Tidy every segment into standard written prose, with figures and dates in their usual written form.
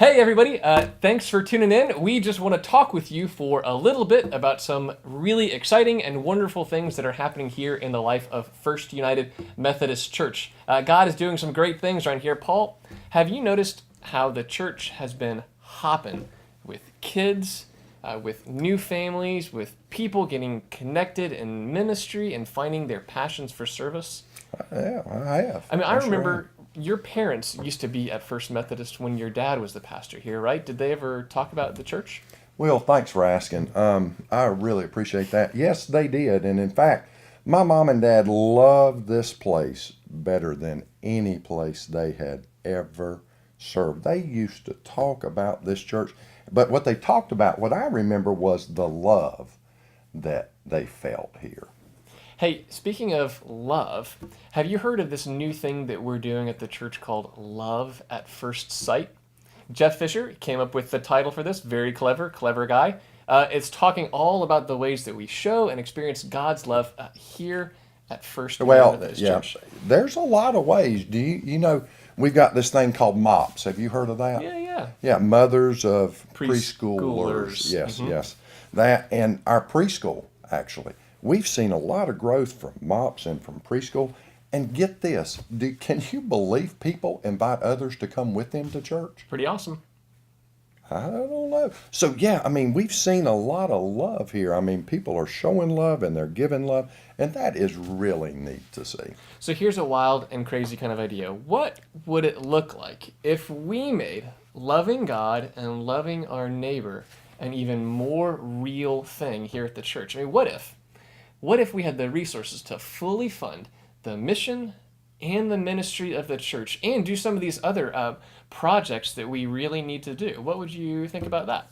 Hey everybody, thanks for tuning in. We just want to talk with you for a little bit about some really exciting and wonderful things that are happening here in the life of First United Methodist Church. God is doing some great things around here. Paul, have you noticed how the church has been hopping with kids, with new families, with people getting connected in ministry and finding their passions for service? Yeah, I have. I mean, I I sure have. remember your parents used to be at First Methodist when your dad was the pastor here, right? Did they ever talk about the church? Well, thanks for asking. I really appreciate that. Yes, they did. And in fact, my mom and dad loved this place better than any place they had ever served. They used to talk about this church, but what they talked about, what I remember, was the love that they felt here. Hey, speaking of love, have you heard of this new thing that we're doing at the church called Love at First Sight? Jeff Fisher came up with the title for this. Very clever, clever guy. It's talking all about the ways that we show and experience God's love here at First United Well, Methodist yeah, Church. there's a lot of ways. You know, we've got this thing called MOPS. Have you heard of that? Yeah, yeah. Yeah, mothers of preschoolers. Preschoolers. Yes, yes. That and our preschool, actually. We've seen a lot of growth from MOPS and from preschool. And get this, can you believe people invite others to come with them to church? Pretty awesome. I don't know. So, yeah, I mean, we've seen a lot of love here. I mean, people are showing love and they're giving love, and that is really neat to see. So here's a wild and crazy kind of idea. What would it look like if we made loving God and loving our neighbor an even more real thing here at the church? I mean, what if we had the resources to fully fund the mission and the ministry of the church and do some of these other projects that we really need to do? What would you think about that?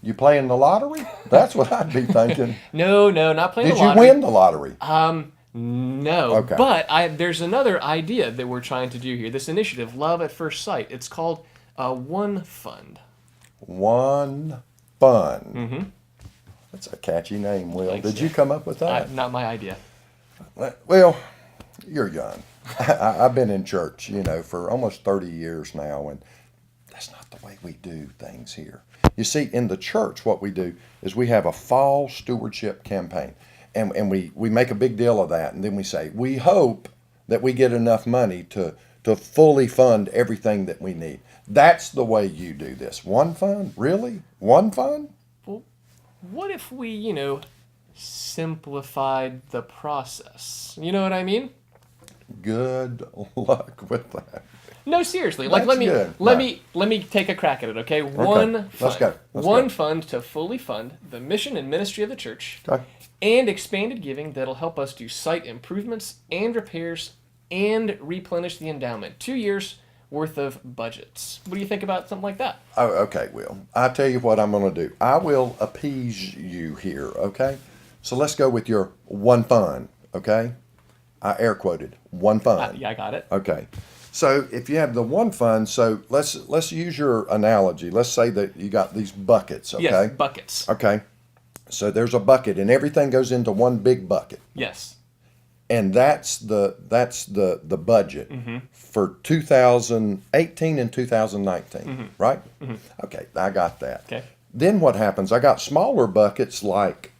You playing the lottery? That's what I'd be thinking. No, no, not playing Did the you lottery. win the lottery? No, Okay. but there's another idea that we're trying to do here. This initiative, Love at First Sight. It's called One Fund. One Fun. That's a catchy name, Will. Thanks, Did you Jeff. come up with that? Not my idea. Well, you're young. I've been in church, for almost 30 years now, and that's not the way we do things here. You see, in the church, what we do is we have a fall stewardship campaign, and we make a big deal of that, and then we say, we hope that we get enough money to fully fund everything that we need. That's the way you do this. One fund? Really? One fund? Well, what if we, simplified the process? You know what I mean? Good luck with that. No, seriously. Like, That's let me good. let No. me let me take a crack at it. Okay, Okay, one let's fund, go. Let's one go. fund to fully fund the mission and ministry of the church, Okay. and expanded giving that'll help us do site improvements and repairs and replenish the endowment. 2 years worth of budgets. What do you think about something like that? Oh, okay, Will. I tell you what I'm going to do. I will appease you here, okay? So let's go with your one fund, okay? I air quoted one fund. Yeah, I got it. Okay. So if you have the one fund, so let's use your analogy. Let's say that you got these buckets, okay? Yes, buckets. Okay. So there's a bucket and everything goes into one big bucket. Yes. And that's the budget for 2018 and 2019, right? Okay, I got that. Okay. Then what happens? I got smaller buckets like,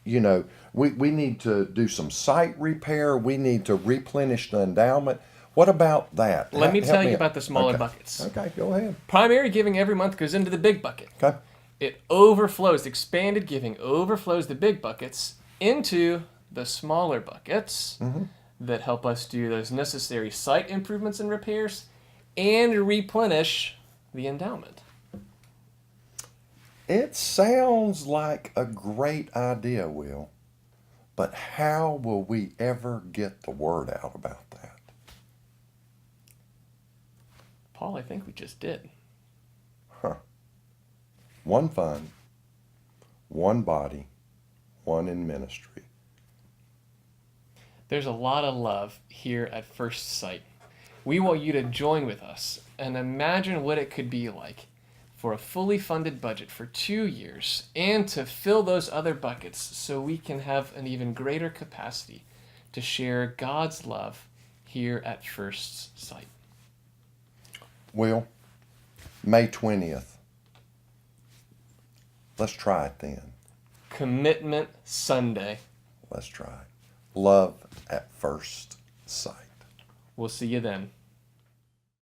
we need to do some site repair. We need to replenish the endowment. What about that? Let me Help tell you out. about the smaller Okay. buckets. Okay, go ahead. Primary giving every month goes into the big bucket. Okay. It overflows. Expanded giving overflows the big buckets into the smaller buckets that help us do those necessary site improvements and repairs and replenish the endowment. It sounds like a great idea, Will, but how will we ever get the word out about that? Paul, I think we just did. One fund, one body, one in ministry. There's a lot of love here at First Sight. We want you to join with us and imagine what it could be like for a fully funded budget for 2 years and to fill those other buckets so we can have an even greater capacity to share God's love here at First Sight. Will, May 20th, Let's try it then. Commitment Sunday. Let's try it. Love at first sight. We'll see you then.